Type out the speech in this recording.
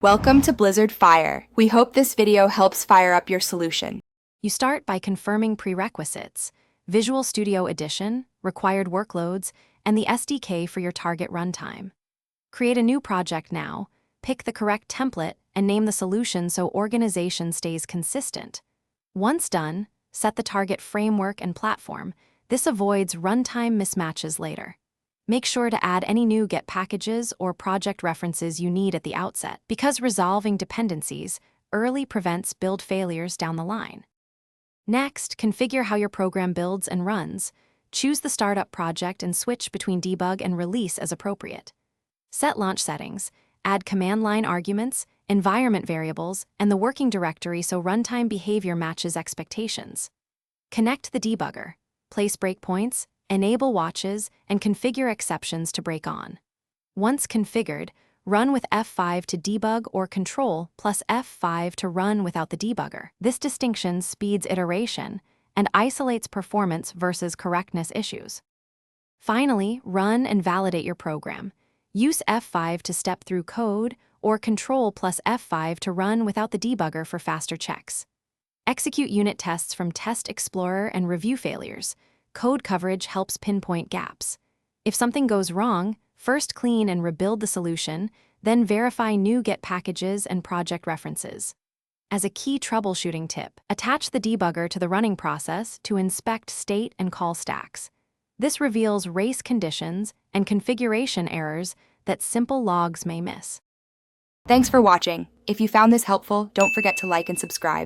Welcome to Blizzard Fire. We hope this video helps fire up your solution. You start by confirming prerequisites: Visual Studio Edition, required workloads, and the SDK for your target runtime. Create a new project now, pick the correct template, and name the solution so organization stays consistent. Once done, set the target framework and platform. This avoids runtime mismatches later. Make sure to add any new Get packages or project references you need at the outset, because resolving dependencies early prevents build failures down the line. Next, configure how your program builds and runs. Choose the startup project and switch between debug and release as appropriate. Set launch settings, add command line arguments, environment variables, and the working directory so runtime behavior matches expectations. Connect the debugger, place breakpoints, enable watches, and configure exceptions to break on. Once configured, run with F5 to debug or Control plus F5 to run without the debugger. This distinction speeds iteration and isolates performance versus correctness issues. Finally, run and validate your program. Use F5 to step through code or Control plus F5 to run without the debugger for faster checks. Execute unit tests from Test Explorer and review failures. Code coverage helps pinpoint gaps. If something goes wrong, first clean and rebuild the solution, then verify new Get packages and project references. As a key troubleshooting tip, attach the debugger to the running process to inspect state and call stacks. This reveals race conditions and configuration errors that simple logs may miss. Thanks for watching. If you found this helpful, don't forget to like and subscribe.